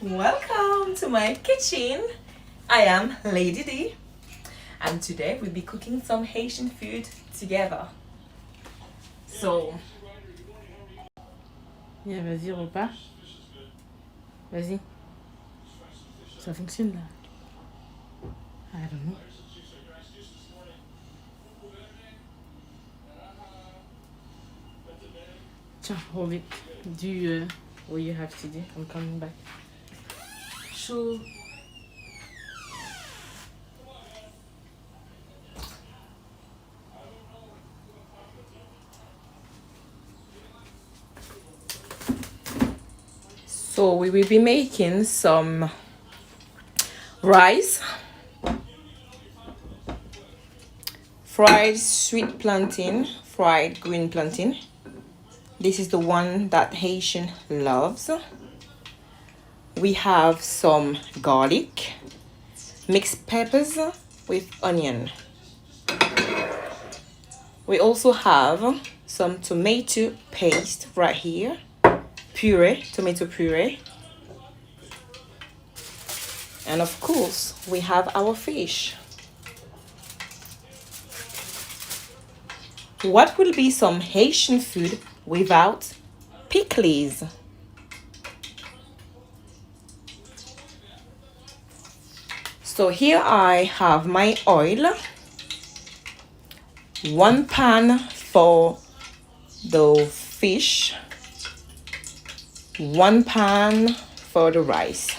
Welcome to my kitchen. I am Lady D, and today we'll be cooking some Haitian food together. So, Viens, vas-y, repas. Vas-y. Ça fonctionne là. I don't know. Tiens, hold it. Do what you have to do. I'm coming back. sure. So we will be making some rice, fried sweet plantain, fried green plantain. This is the one that Haitian loves. We have some garlic, mixed peppers with onion. We also have some tomato paste right here, puree, tomato puree. And of course, we have our fish. What will be some Haitian food without Pikliz? So here I have my oil, 1 pan for the fish, 1 pan for the rice.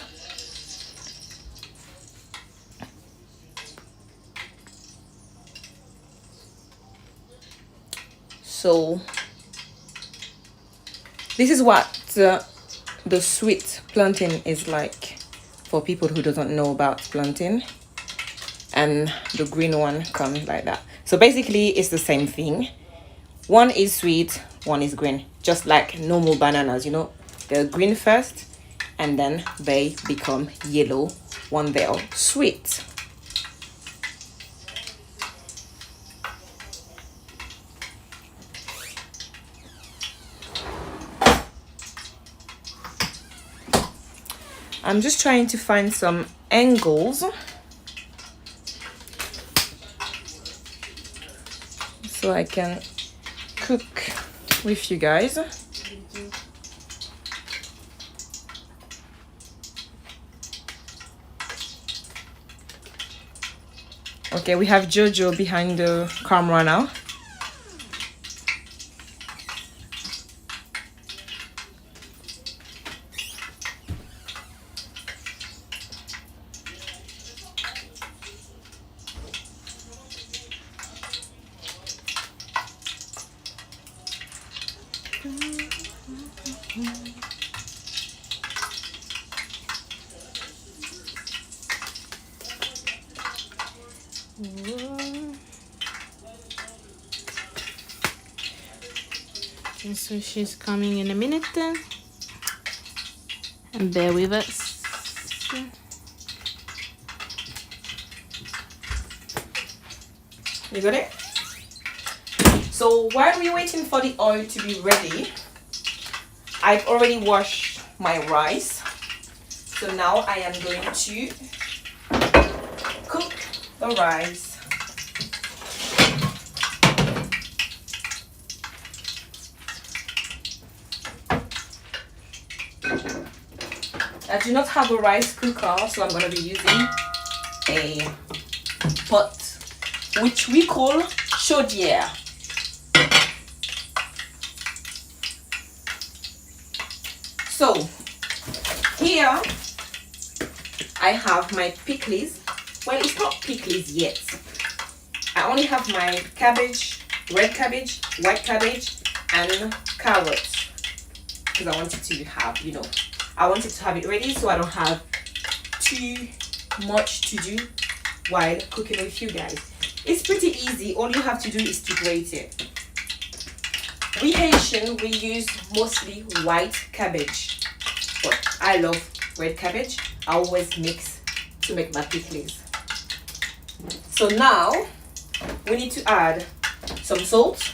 So this is what the sweet plantain is like for people who doesn't know about plantain, and the green one comes like that. So basically it's the same thing. One is sweet, one is green, just like normal bananas, you know, they're green first and then they become yellow when they are sweet. I'm just trying to find some angles so I can cook with you guys. Okay, we have Jojo behind the camera now. And so she's coming in a minute. And bear with us. You got it? So while we're waiting for the oil to be ready, I've already washed my rice. So now I am going to cook the rice. I do not have a rice cooker, so I'm going to be using a pot, which we call chaudière. So here I have my Pikliz. Well, it's not Pikliz yet. I only have my cabbage, red cabbage, white cabbage, and carrots, because I wanted to have, you know, I wanted to have it ready so I don't have too much to do while cooking with you guys. It's pretty easy. All you have to do is to grate it. We Haitian, we use mostly white cabbage, but I love red cabbage. I always mix to make my Pikliz. So now we need to add some salt,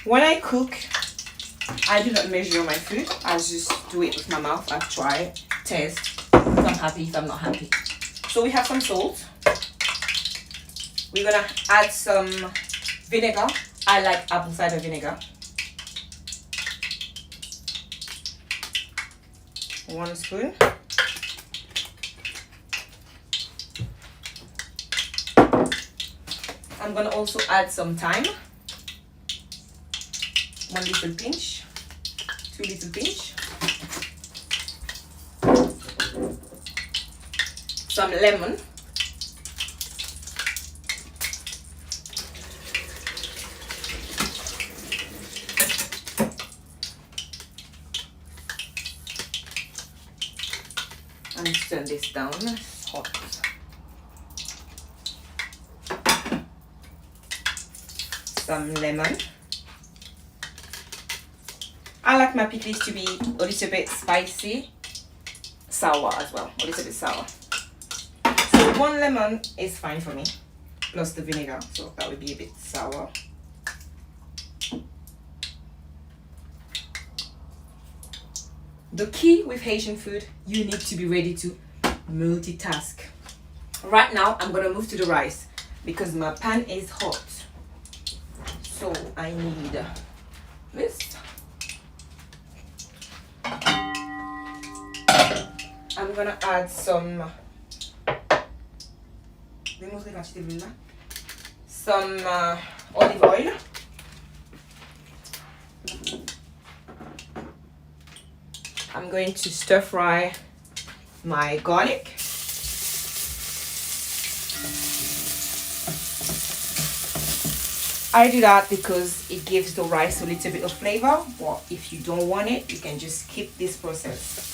When I cook, I do not measure my food. I just do it with my mouth. I try, taste. If I'm happy, if I'm not happy. So we have some salt. We're gonna add some vinegar. I like apple cider vinegar. 1 spoon. I'm gonna also add some thyme. 1 little pinch, 2 little pinch. Some lemon. And turn this down, it's hot. Some lemon. I like my pickles to be a little bit spicy, sour as well, a little bit sour. So 1 lemon is fine for me, plus the vinegar, so that would be a bit sour. The key with Haitian food, you need to be ready to multitask. Right now, I'm gonna move to the rice because my pan is hot. So I need this. I'm gonna add some olive oil. I'm going to stir fry my garlic. I do that because it gives the rice a little bit of flavor, but if you don't want it, you can just skip this process.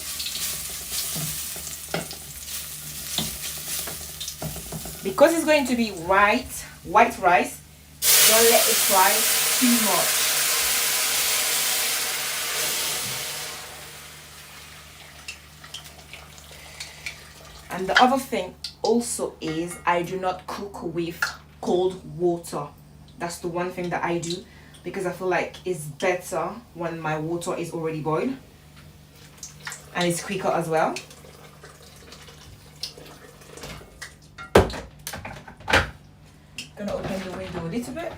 Because it's going to be white rice, don't let it fry too much. And the other thing also is I do not cook with cold water. That's the one thing that I do because I feel like it's better when my water is already boiled. And it's quicker as well. Gonna open the window a little bit.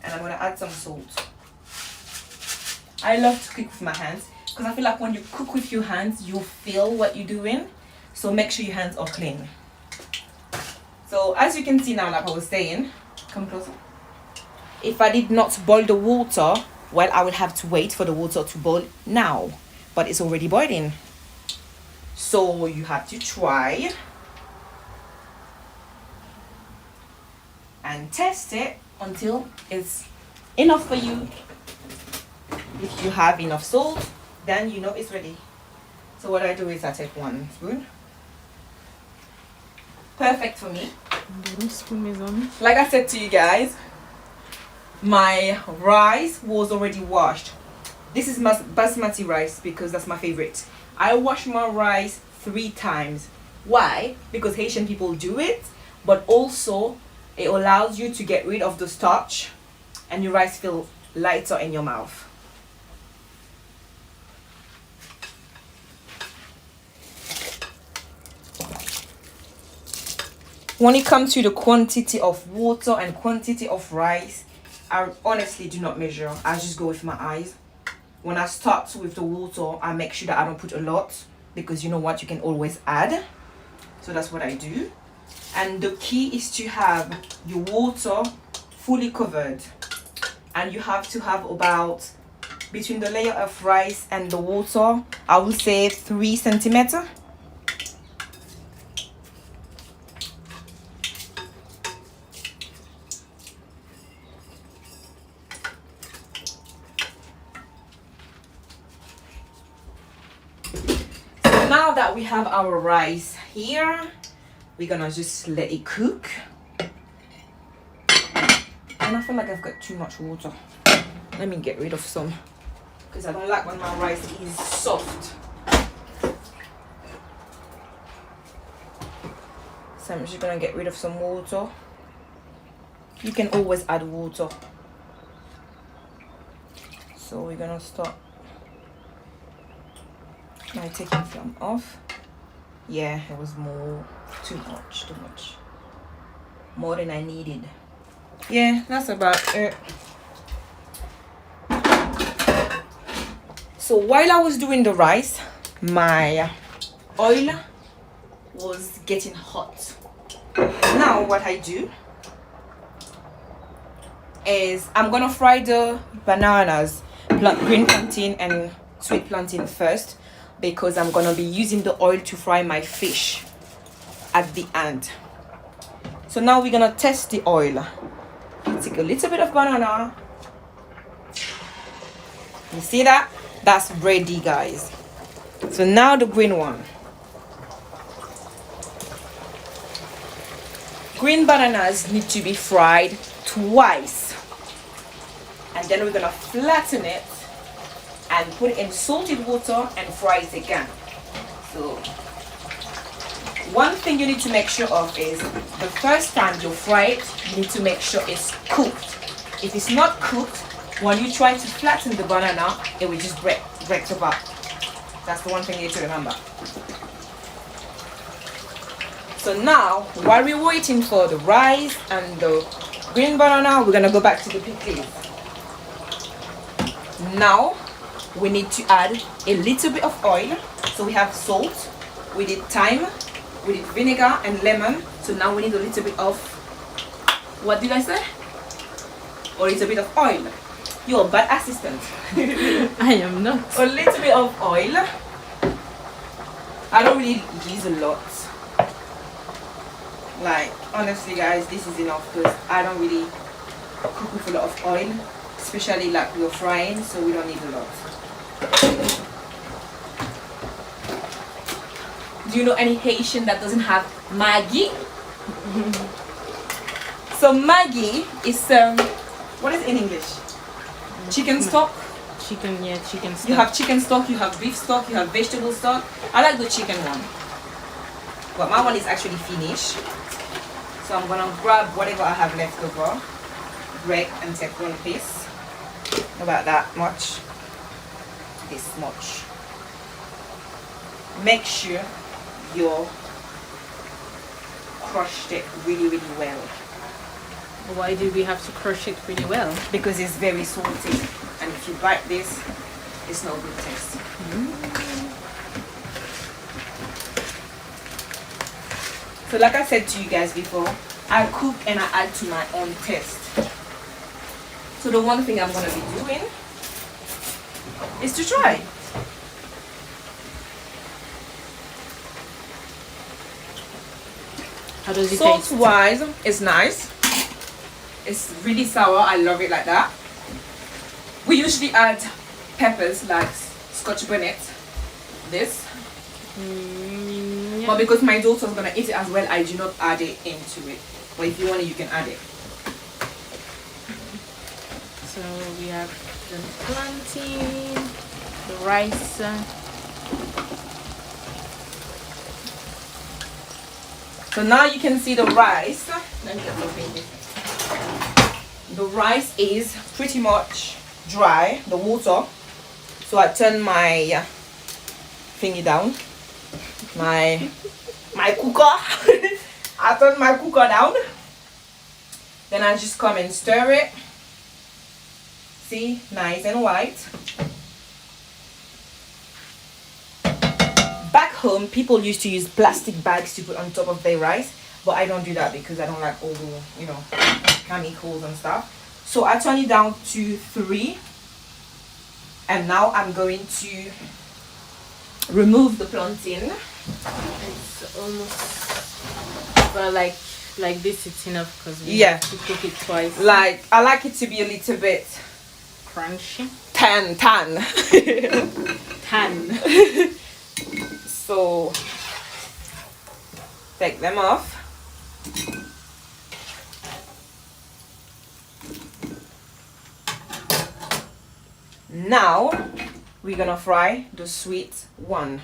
And I'm gonna add some salt. I love to cook with my hands because I feel like when you cook with your hands, you feel what you're doing. So make sure your hands are clean. So as you can see now, like I was saying, come closer. If I did not boil the water, well, I will have to wait for the water to boil now. But it's already boiling. So you have to try and test it until it's enough for you. If you have enough salt, then you know it's ready. So what I do is I take 1 spoon. Perfect for me. Like I said to you guys, my rice was already washed. This is basmati rice because that's my favorite. I wash my rice 3 times. Why? Because Haitian people do it, but also it allows you to get rid of the starch and your rice feels lighter in your mouth. When it comes to the quantity of water and quantity of rice, I honestly do not measure. I just go with my eyes. When I start with the water, I make sure that I don't put a lot because you know what, you can always add. So that's what I do. And the key is to have your water fully covered. And you have to have about, between the layer of rice and the water, I will say 3 centimeters. Now that we have our rice here, we're gonna just let it cook. And I feel like I've got too much water. Let me get rid of some because I don't like when my rice is soft. So I'm just gonna get rid of some water. You can always add water. So we're gonna start by taking some off. Yeah, it was too much, more than I needed. Yeah, that's about it. So while I was doing the rice, my oil was getting hot. Now what I do is I'm gonna fry the bananas, green plantain and sweet plantain first, because I'm gonna be using the oil to fry my fish at the end. So now we're gonna test the oil. Take a little bit of banana. You see that? That's ready, guys. So now the green one. Green bananas need to be fried twice. And then we're gonna flatten it and put it in salted water and fry it again. So one thing you need to make sure of is the first time you fry it, you need to make sure it's cooked. If it's not cooked, when you try to flatten the banana, it will just break apart. That's the one thing you need to remember. So now, while we're waiting for the rice and the green banana, we're gonna go back to the Pikliz. Now, we need to add a little bit of oil. So we have salt, we did thyme, we did vinegar and lemon. So now we need a little bit of, what did I say? A little bit of oil. You're a bad assistant. I am not. A little bit of oil. I don't really use a lot. Like, honestly guys, this is enough because I don't really cook with a lot of oil, especially like we're frying, so we don't need a lot. Do you know any Haitian that doesn't have Maggi? So Maggi is what is it in English? Chicken stock. Chicken stock. You have chicken stock, you have beef stock, you have vegetable stock. I like the chicken one, but my one is actually finished. So I'm gonna grab whatever I have left over, break and take one piece. About that much. This much. Make sure you crushed it really well. Why do we have to crush it really well? Because it's very salty, and if you bite this, it's no good taste. So like I said to you guys before, I cook and I add to my own taste. So the one thing I'm gonna be doing is to try. How does it taste? Salt wise, it's nice. It's really sour. I love it like that. We usually add peppers like Scotch bonnet. This. Yeah. But because my daughter's gonna eat it as well, I do not add it into it. But if you want it, you can add it. So we have the plantain, the rice. So now you can see the rice. Let me get something here. The rice is pretty much dry, the water. So I turn my thingy down. My cooker. I turn my cooker down. Then I just come and stir it. See, nice and white. Back home, people used to use plastic bags to put on top of their rice, but I don't do that because I don't like all the, chemicals and stuff. So I turn it down to 3, and now I'm going to remove the plantain. It's almost, well, like this. It's enough because we have to cook it twice. Like I like it to be a little bit crunchy. tan. So take them off. Now we're gonna fry the sweet one.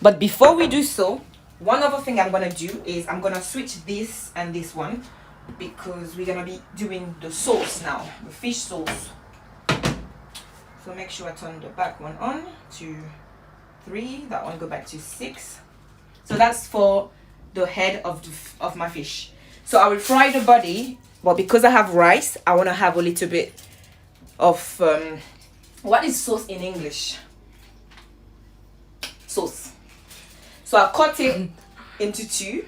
But before we do so, one other thing I'm gonna do is I'm gonna switch this and this one because we're gonna be doing the sauce now, the fish sauce. So make sure I turn the back one on to 3. That one go back to 6. So that's for the head of my fish. So I will fry the body, but because I have rice, I want to have a little bit of what is sauce in English? Sauce. So I cut them into two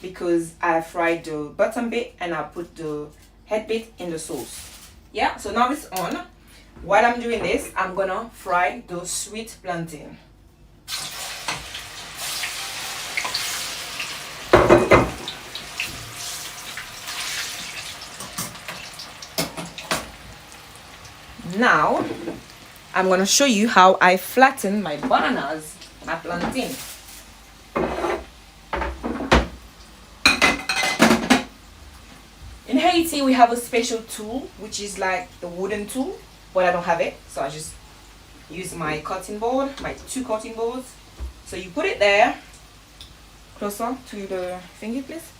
because I fried the bottom bit and I put the head bit in the sauce. Yeah, so now it's on. While I'm doing this, I'm gonna fry the sweet plantain. Now, I'm gonna show you how I flatten my bananas, my plantain. In Haiti, we have a special tool, which is like the wooden tool, but I don't have it, so I just use my cutting board, my 2 cutting boards. So you put it there, closer to the finger, please,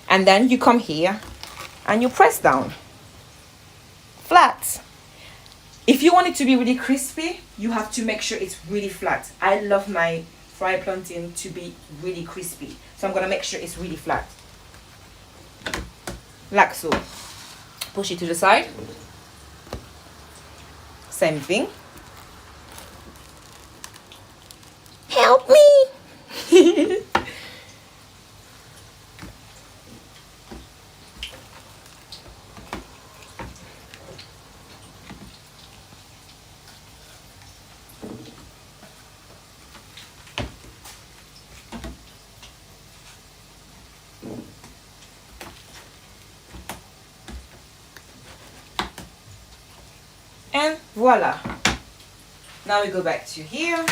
and then you come here and you press down, flat. If you want it to be really crispy, you have to make sure it's really flat. I love my fried plantain to be really crispy, so I'm gonna make sure it's really flat. Like so. Push it to the side. Same thing. Help me! And voila. Now we go back to here.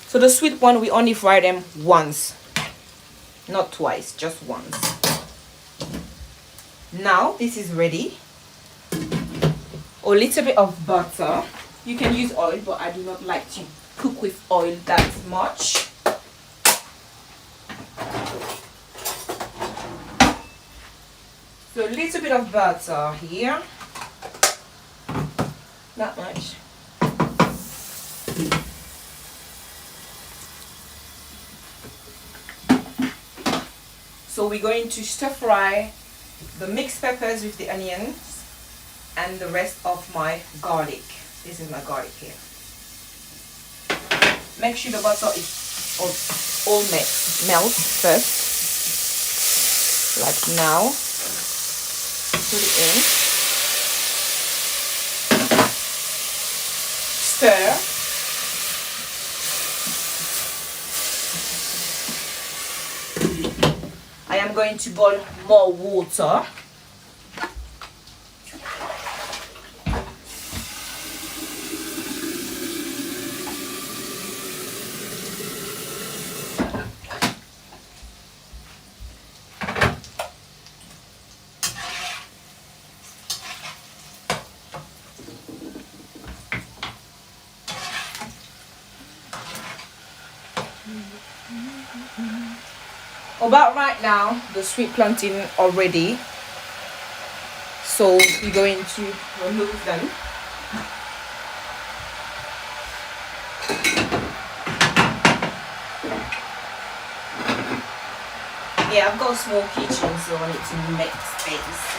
So the sweet one, we only fry them once, not twice, just once. Now this is ready. A little bit of butter. You can use oil, but I do not like to cook with oil that much. So a little bit of butter here. Not much. So we're going to stir fry the mixed peppers with the onions and the rest of my garlic. This is my garlic here. Make sure the butter is all melt first. Like now. Put it in. Stir. I am going to boil more water. About right now, the sweet plantain are ready. So we're going to remove them. Yeah, I've got a small kitchen, so I need to make space.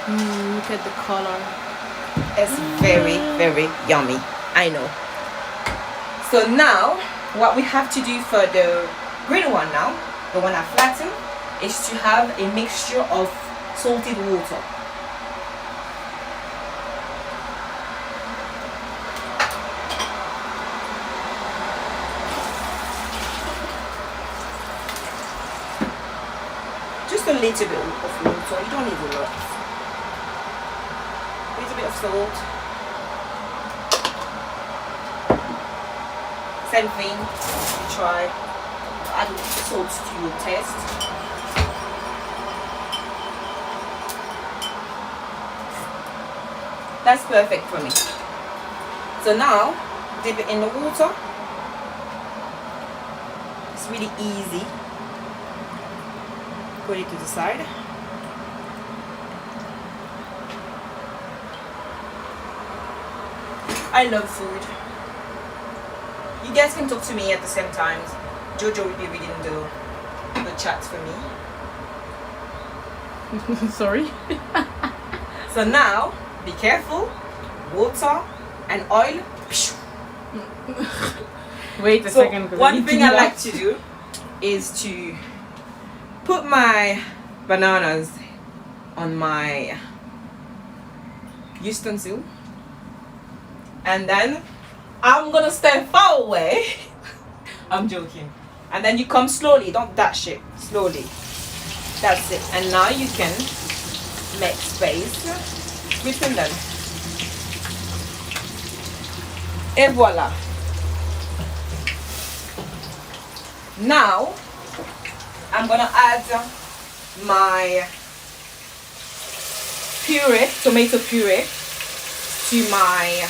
Look at the color. It's very, very yummy. I know. So now, what we have to do for the green one now, the one I flattened, is to have a mixture of salted water. a little bit of water. You don't need a lot. A little bit of salt. Same thing. You try. Add salt to your taste. That's perfect for me. So now, dip it in the water. It's really easy. Put it to the side. I love food. You guys can talk to me at the same time. Jojo will be reading the chats for me. Sorry. So now, be careful. Water and oil. Wait a second. One thing I like to do is to put my bananas on my utensil, and then I'm gonna stand far away. I'm joking. And then you come slowly, don't dash it, slowly. That's it. And now you can make space between them. Et voila. Now I'm gonna add my puree, tomato puree, to my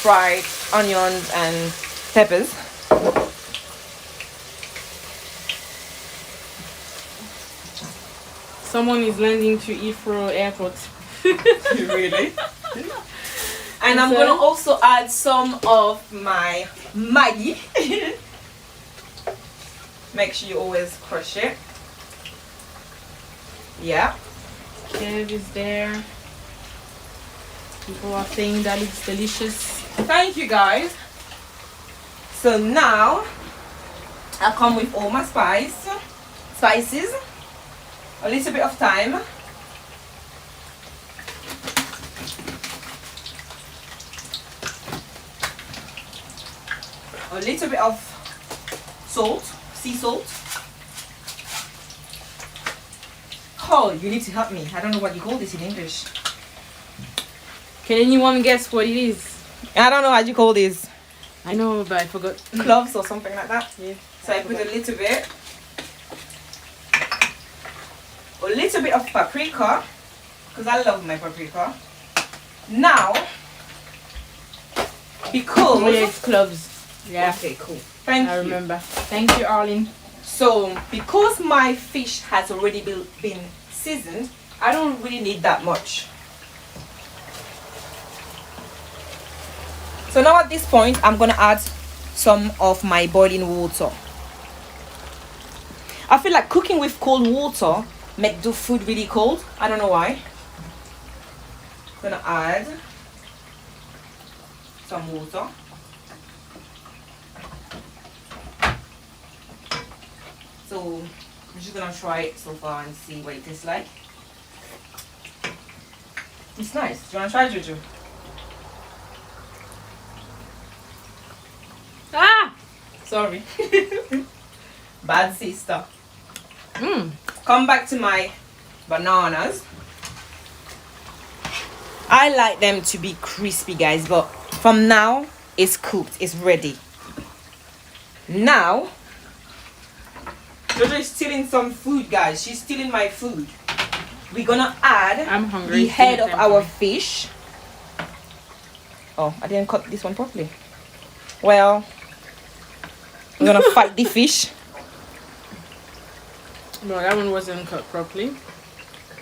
fried onions and peppers. Someone is landing to Heathrow Airport. Really? And I'm gonna also add some of my Maggi. Make sure you always crush it. Yeah. Kev is there. People are saying that it's delicious. Thank you guys. So now I come with all my spices. A little bit of thyme. A little bit of salt, sea salt. Oh, you need to help me. I don't know what you call this in English. Can anyone guess what it is? I don't know how you call this. I know, but I forgot. Cloves or something like that. Yeah. So I put a little bit. A little bit of paprika, because I love my paprika. Now, because... Oh, yeah, it's cloves. Yeah. Okay, cool. Thank you. I remember. Thank you, Arlene. So, because my fish has already been seasoned, I don't really need that much. So now at this point, I'm going to add some of my boiling water. I feel like cooking with cold water make the food really cold. I don't know why. I'm going to add some water. So I'm just gonna try it so far and see what it tastes like. It's nice. Do you wanna try, Jojo? Ah! Sorry. Bad sister. Come back to my bananas. I like them to be crispy, guys, but from now it's cooked, it's ready. Now Jojo is stealing some food, guys. She's stealing my food. We're gonna add I'm hungry. the head of our fish. Oh, I didn't cut this one properly. Well, we're gonna fight the fish. No, that one wasn't cut properly.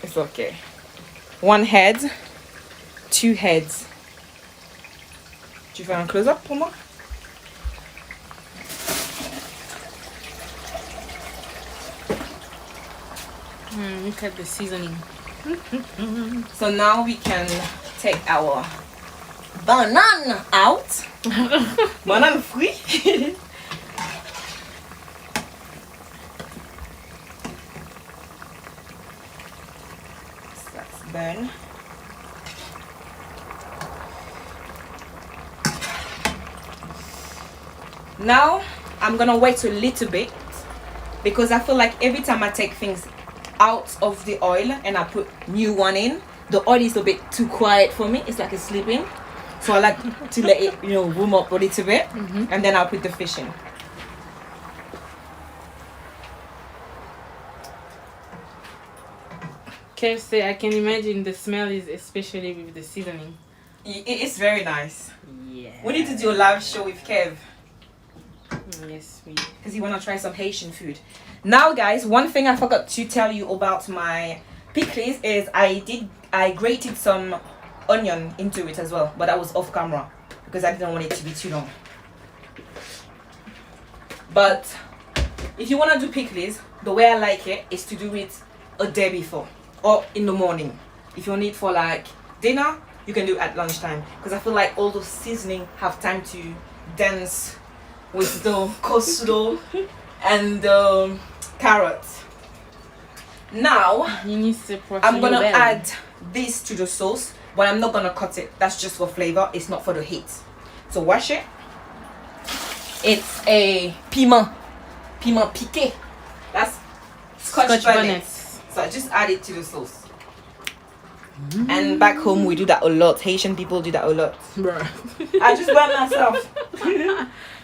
It's okay. One head, two heads. Tu fais un close-up pour moi? Look at the seasoning. So now we can take our banana out. Banana fruit. That's done. Now I'm gonna wait a little bit because I feel like every time I take things out of the oil and I put new one in. The oil is a bit too quiet for me. It's like it's sleeping. So I like to let it, warm up a little bit. And then I'll put the fish in. KFC, I can imagine the smell is especially with the seasoning. It's very nice. Yeah. We need to do a live show with Kev. Yes, we. Because you want to try some Haitian food. Now, guys, one thing I forgot to tell you about my Pikliz is I grated some onion into it as well, but that was off camera because I didn't want it to be too long. But if you want to do Pikliz, the way I like it is to do it a day before or in the morning. If you want it for like dinner, you can do it at lunchtime because I feel like all the seasoning have time to dance with the coleslaw and the carrots. Now I'm gonna add this to the sauce, but I'm not gonna cut it. That's just for flavor. It's not for the heat. So wash it. It's a piment piqué. That's Scotch bonnet. So I just add it to the sauce. And back home we do that a lot. Haitian people do that a lot. Bruh. I just burn myself.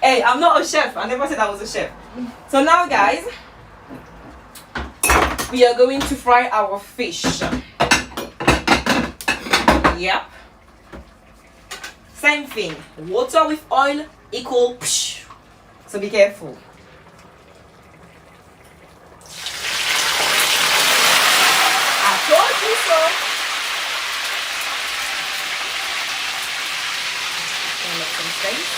Hey, I'm not a chef. I never said I was a chef. So now, guys, we are going to fry our fish. Yep. Same thing. Water with oil equal psh. So be careful. I told you so. Make some space.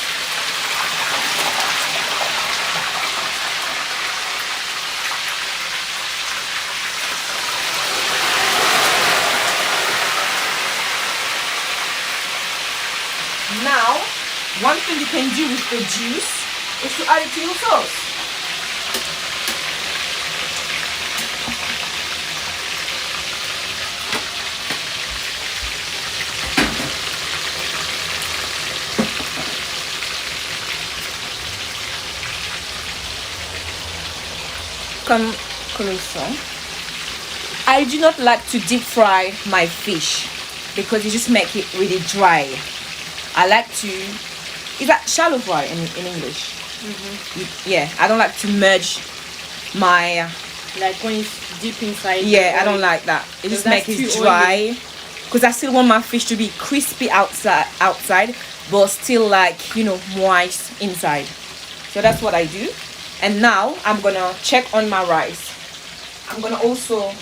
Now, one thing you can do with the juice is to add it to your sauce. Come closer. I do not like to deep fry my fish because it just makes it really dry. I like to, is that shallow fry in English? Yeah, I don't like to merge my, like when it's deep inside. Yeah, I don't like that. It just makes it dry because I still want my fish to be crispy outside but still like, moist inside. So that's what I do. And now I'm gonna check on my rice. I'm gonna also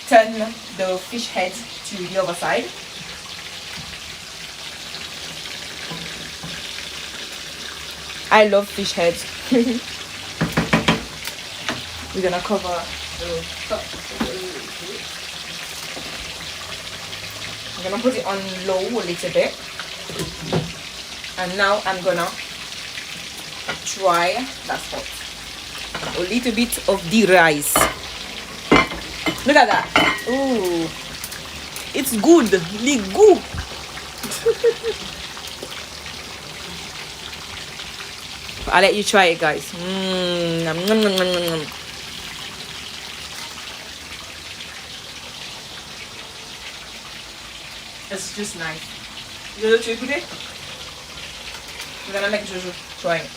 turn the fish head to the other side. I love fish heads. We're gonna cover the top. I'm gonna put it on low a little bit. And now I'm gonna try, that's hot, a little bit of the rice. Look at that. Ooh, it's good. Good. I'll let you try it, guys. Nom, nom, nom, nom, nom. It's just nice. Jojo, tu écouté? We're gonna make Jojo try it.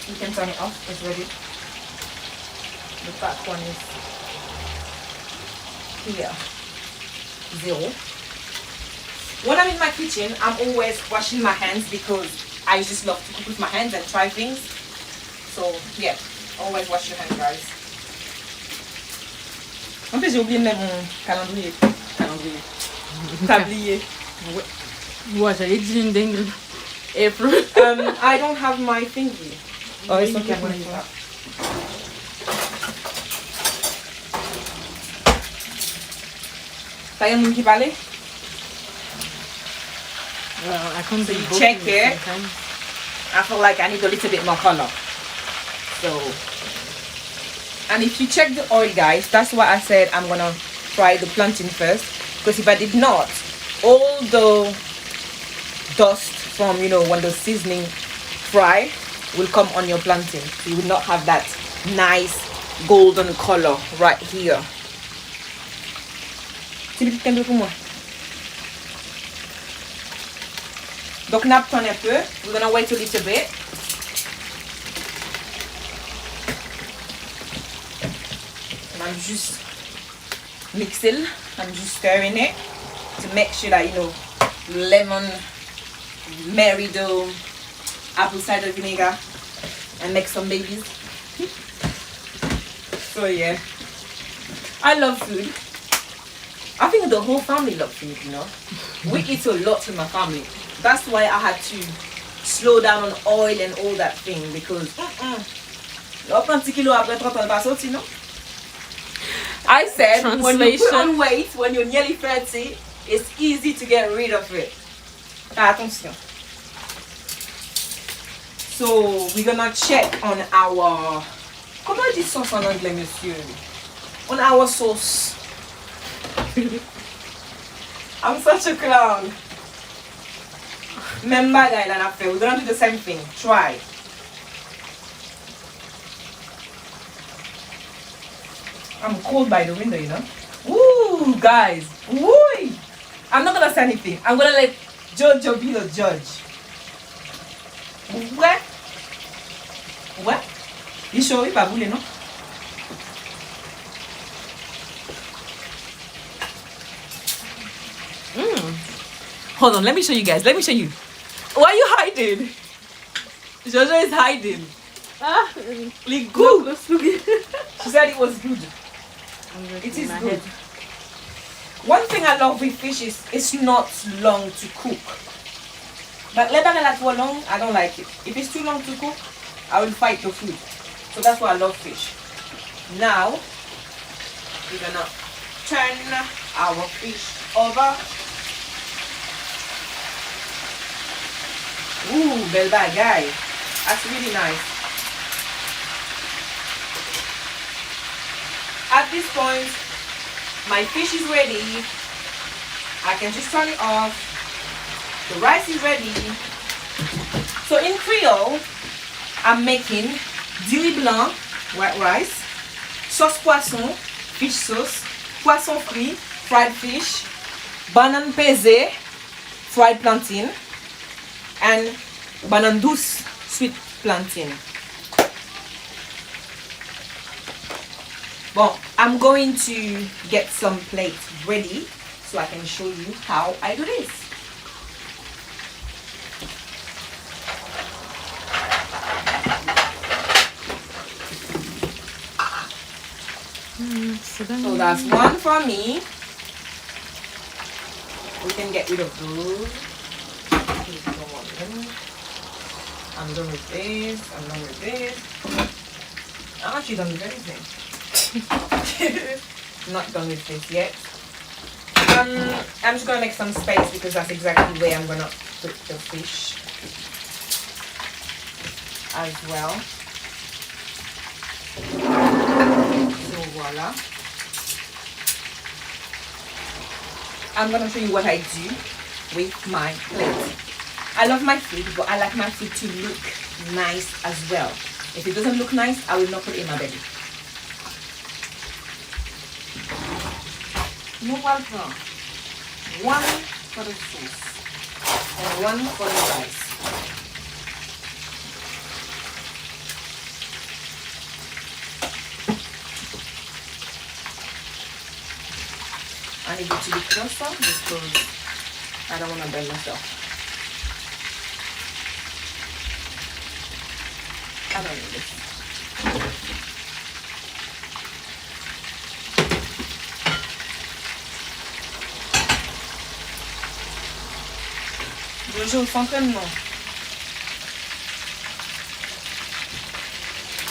You can turn it off. It's ready. The back one is here. 0. When I'm in my kitchen, I'm always washing my hands because I just love to cook with my hands and try things. So yeah, always wash your hands, guys. En plus, j'ai oublié de mettre mon calendrier. Tablier. Ouais, j'allais dire une dinguerie. I don't have my thingy. Oh, it's okay. I'm gonna use that. T'as un qui parle? Well, I can't so you check it. I feel like I need a little bit more color. So, and if you check the oil, guys, that's why I said I'm gonna fry the plantain first. Because if I did not, all the dust from when the seasoning fry will come on your plantain. You will not have that nice golden color right here. Donc on attend un peu. We're gonna wait a little bit. And I'm just mixing. I'm just stirring it to make sure that, you know, lemon, merido, apple cider vinegar, and make some babies. So yeah, I love food. I think the whole family loves food, you know. We eat a lot in my family. That's why I had to slow down on oil and all that thing, because I said when you put on weight, when you're nearly 30, it's easy to get rid of it. Attention. So we're gonna check on our, comment on dit sauce en anglais, monsieur? On our sauce. I'm such a clown. Même bagay la na fe. We're gonna do the same thing. Try. I'm cold by the window, you know. Ooh, guys. Woo! I'm not gonna say anything. I'm gonna let Jojo be the judge. What? What? You sure we pas boule, non? Hold on, let me show you guys. Let me show you. Why are you hiding? Jojo is hiding. Like good. She said it was good. It is good. One thing I love with fish is it's not long to cook. But let that long, I don't like it. If it's too long to cook, I will fight the food. So that's why I love fish. Now we're gonna turn our fish over. Ooh, bel bagay. That's really nice. At this point, my fish is ready. I can just turn it off. The rice is ready. So in Creole, I'm making dili blanc, white rice, sauce poisson, fish sauce, poisson frit, fried fish, banane pesée, fried plantain, and banane douce, sweet plantain. Well, I'm going to get some plates ready so I can show you how I do this. So that's one for me. We can get rid of those. I'm done with this. I'm done with this. I'm actually done with everything. Not done with this yet. I'm just gonna make some space because that's exactly where I'm gonna put the fish as well. So voila. I'm gonna show you what I do with my plate. I love my food, but I like my food to look nice as well. If it doesn't look nice, I will not put it in my belly. No one for the sauce and one for the rice. I need it to be closer because I don't want to burn myself. I don't need this. Jojo s'entraînement.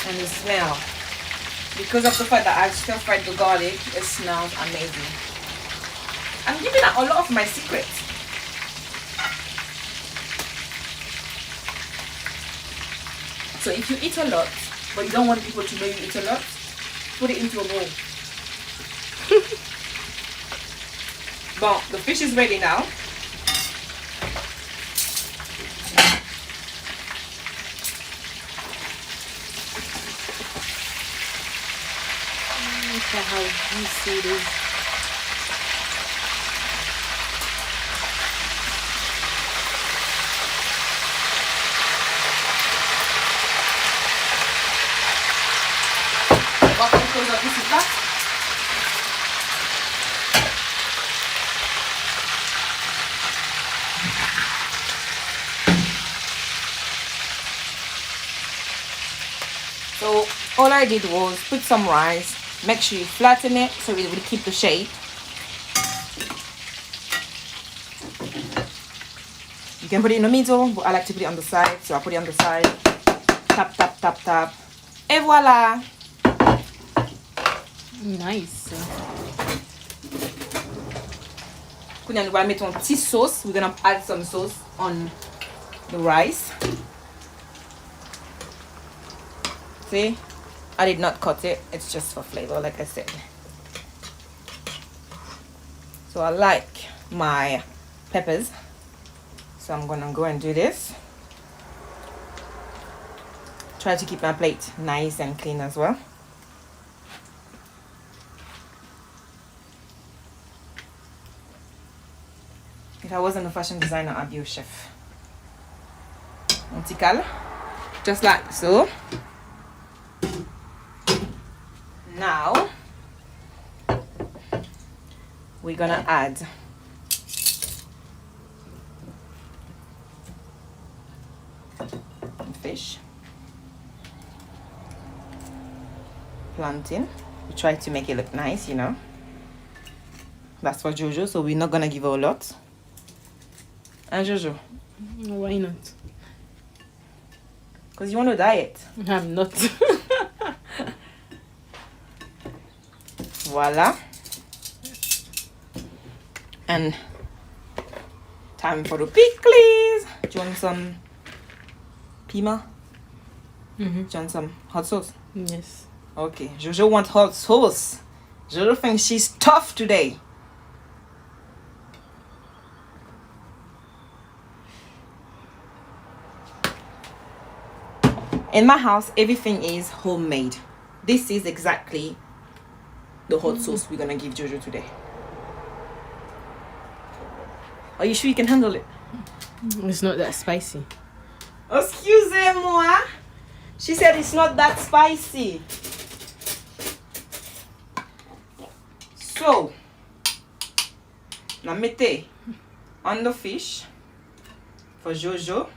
And the smell. Because of the fact that I stir fried the garlic, it smells amazing. I'm giving out a lot of my secrets. So if you eat a lot, but you don't want people to know you eat a lot, put it into a bowl. Bon, the fish is ready now. Look at how juicy it is. What can close up this is that? So all I did was put some rice, make sure you flatten it so it will keep the shape. You can put it in the middle, but I like to put it on the side, so I put it on the side. Tap, tap, tap, tap. Et voila! Nice. We're gonna make some tea sauce. We're gonna add some sauce on the rice. See, I did not cut it. It's just for flavor, like I said. So I like my peppers. So I'm gonna go and do this. Try to keep my plate nice and clean as well. If I wasn't a fashion designer, I'd be a chef. Untical. Just like so. Now, we're gonna add fish. Plantain. We try to make it look nice, you know. That's for Jojo, so we're not gonna give her a lot. And Jojo? Why not? Because you want to diet. I'm not. Voila. And time for the Pikliz. Do you want some pima? Do you want some hot sauce? Yes. Okay. Jojo wants hot sauce. Jojo thinks she's tough today. In my house, everything is homemade. This is exactly the hot sauce we're gonna give Jojo today. Are you sure you can handle it? It's not that spicy. Excusez-moi. She said it's not that spicy. So, now mettez on the fish for Jojo.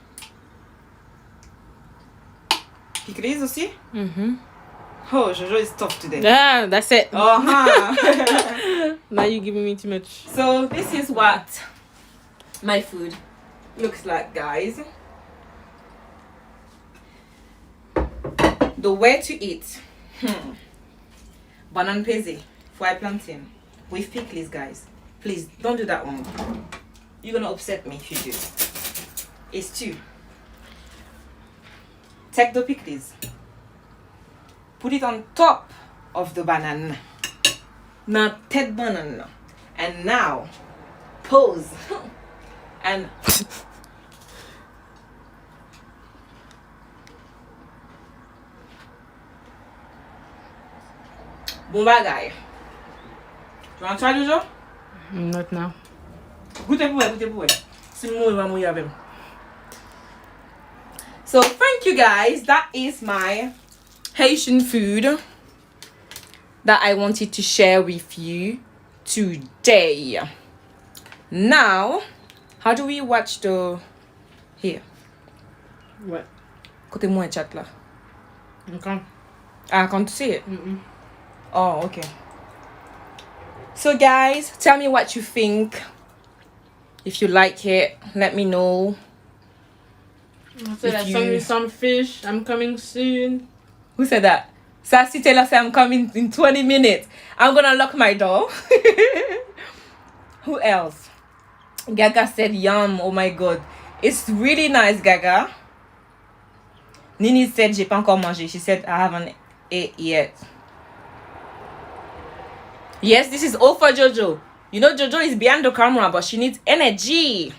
Pikliz aussi? Oh, Jojo is tough today. Ah, that's it. Uh-huh. Now you're giving me too much. So this is what my food looks like, guys. The way to eat. Banana pezi, fried plantain with pickles, guys. Please don't do that one. You're gonna upset me if you do. It's two. Take the pickles. Put it on top of the banana. Now take banana. And now pause. And bon bagay. Tu want to try, Jojo? Not now. Goûtez pour elle. Si moi, va mouiller avec. So thank you guys. That is my Haitian food that I wanted to share with you today. Now, how do we watch the here? What? Côté moi chat là. Okay. I can't see it. Oh, okay. So guys, tell me what you think. If you like it, let me know. I said I sent me some fish. I'm coming soon. Who said that? Sassy Taylor said I'm coming in 20 minutes. I'm gonna lock my door. Who else? Gaga said yum. Oh my god. It's really nice, Gaga. Nini said j'ai pas encore mangé. She said I haven't ate yet. Yes, this is all for Jojo. You know Jojo is behind the camera, but she needs energy.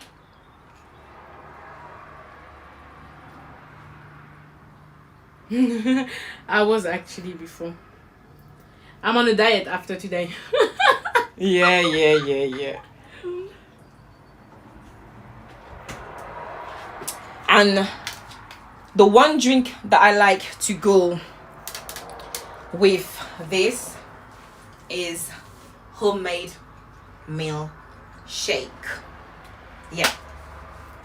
I was actually before. I'm on a diet after today. Yeah. And the one drink that I like to go with this is homemade milkshake. Yeah.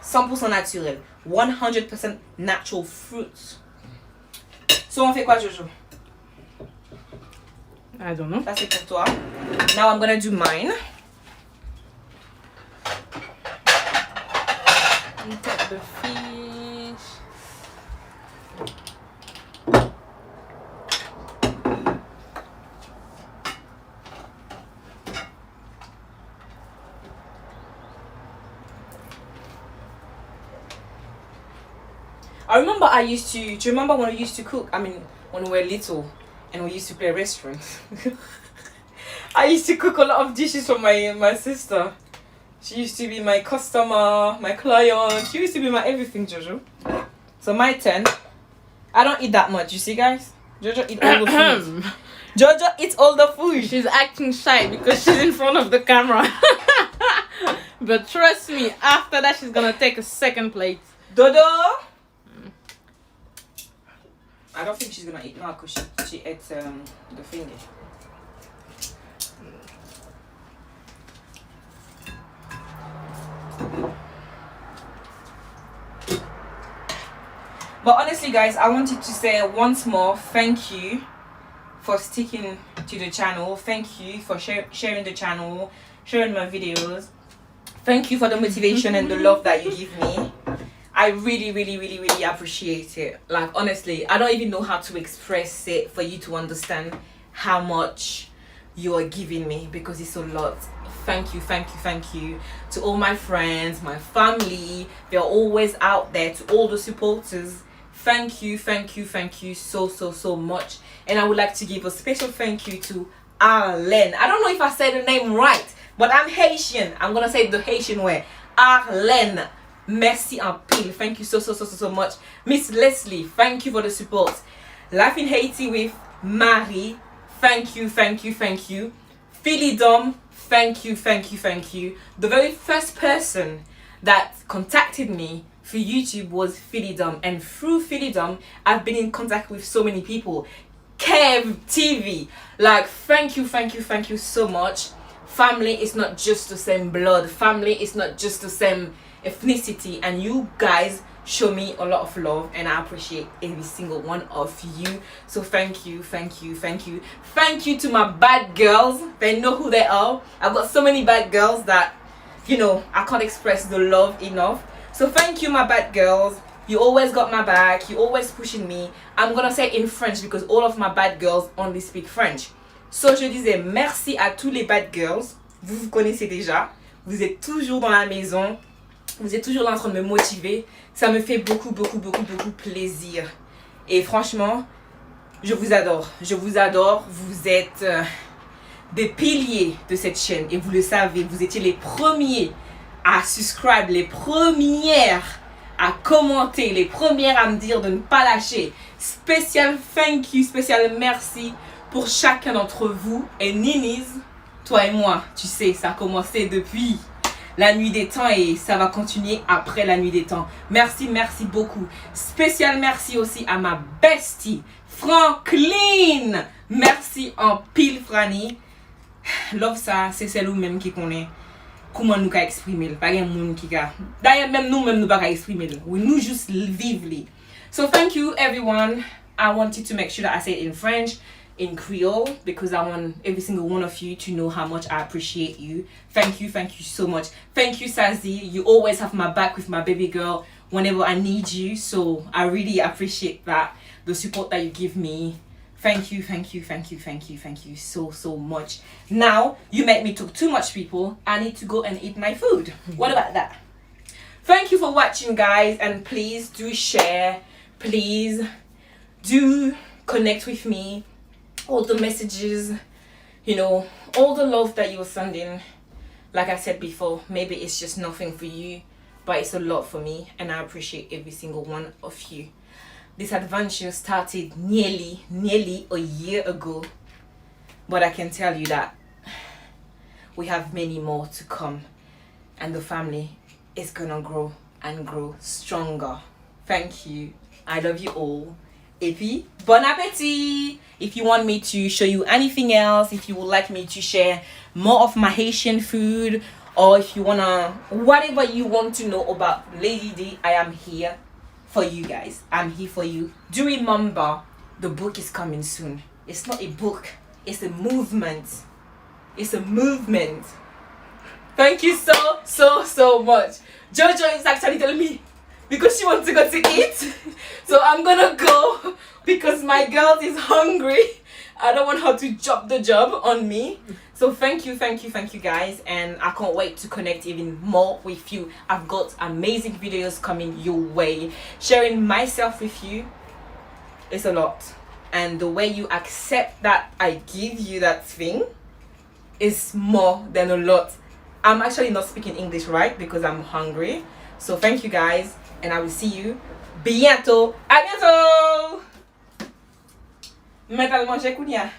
100% naturel. 100% natural fruits. So on fait quoi, Jojo? I don't know. Ça c'est pour toi. Now I'm gonna do mine. Look at the fish. I remember do you remember when we used to cook? I mean, when we were little and we used to play restaurants. I used to cook a lot of dishes for my sister. She used to be my customer, my client. She used to be my everything, Jojo. So my turn. I don't eat that much, you see, guys? Jojo eat all the food. Jojo eats all the food. She's acting shy because she's in front of the camera. But trust me, after that she's gonna take a second plate. Dodo! I don't think she's gonna eat now because she ate the finger. But honestly, guys, I wanted to say once more thank you for sticking to the channel. Thank you for sharing the channel, sharing my videos. Thank you for the motivation and the love that you give me. I really appreciate it. Like, honestly, I don't even know how to express it for you to understand how much you are giving me, because it's a lot. Thank you to all my friends, my family. They're always out there. To all the supporters, thank you so much. And I would like to give a special thank you to Arlene. I don't know if I said the name right, but I'm Haitian. I'm gonna say it the Haitian way. Arlene, merci en pile. Thank you so much. Miss Leslie, thank you for the support. Life in Haiti with Marie, thank you. Philidom, thank you. The very first person that contacted me for YouTube was Philidom, and through Philidom I've been in contact with so many people. Kev TV, like, thank you so much. Family is not just the same blood, family is not just the same ethnicity, and you guys show me a lot of love, and I appreciate every single one of you. So thank you to my bad girls. They know who they are. I've got so many bad girls that, you know, I can't express the love enough. So thank you, my bad girls. You always got my back. You always pushing me. I'm gonna say it in French because all of my bad girls only speak French. So je disais merci à tous les bad girls. Vous connaissez déjà. Vous êtes toujours dans la maison. Vous êtes toujours là en train de me motiver. Ça me fait beaucoup plaisir. Et franchement, je vous adore. Vous êtes des piliers de cette chaîne. Et vous le savez, vous étiez les premiers à subscribe, les premières à commenter, les premières à me dire de ne pas lâcher. Spécial thank you, spécial merci pour chacun d'entre vous. Et Ninis, toi et moi, tu sais, ça a commencé depuis la nuit des temps et ça va continuer après la nuit des temps. Merci beaucoup. Spécial merci aussi à ma bestie Franklin. Merci en pile, Franny. Love ça, c'est celle ou même qui connaît comment nous exprimer. Pas un monde qui a. D'ailleurs même nous pas exprimer. We nous juste vivre. So thank you everyone. I wanted to make sure that I say it in French, in Creole, because I want every single one of you to know how much I appreciate you. Thank you so much. Thank you, Sazi. You always have my back with my baby girl whenever I need you. So I really appreciate that, the support that you give me. Thank you so much. Now, you make me talk too much, people. I need to go and eat my food. What about that? Thank you for watching, guys, and please do share. Please do connect with me. All the messages, you know, all the love that you're sending. Like I said before, maybe it's just nothing for you, but it's a lot for me, and I appreciate every single one of you. This adventure started nearly a year ago, but I can tell you that we have many more to come, and the family is gonna grow and grow stronger. Thank you. I love you all. Et puis, bon appétit! If you want me to show you anything else, if you would like me to share more of my Haitian food, or if you wanna, whatever you want to know about Lady D, I am here for you guys. I'm here for you. Do remember, the book is coming soon. It's not a book, it's a movement. It's a movement. Thank you so much. Jojo is actually telling me because she wants to go to eat. So I'm gonna go because my girl is hungry. I don't want her to drop the job on me. So thank you guys, and I can't wait to connect even more with you. I've got amazing videos coming your way. Sharing myself with you is a lot, and the way you accept that I give you that thing is more than a lot. I'm actually not speaking English right because I'm hungry. So thank you guys, and I will see you bientôt. À bientôt. Maintenant manger kounia.